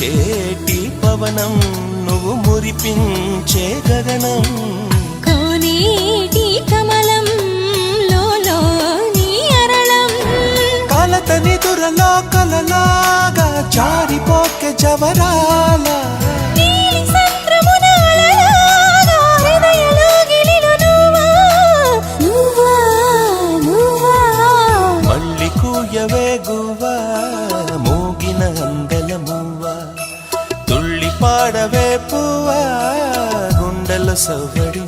ఏటి పవనం నువ్వు మురిపించే గగనం కోనేటి కమలం లోలోని అరళం కలతని దురలో కలలాగా జారిపోకే జవరాల మళ్ళీ కూయవే గువ్వా మోగిన అందెల మువ్వా తుళ్ళి పాడవే పువ్వా గుండెల సవ్వడి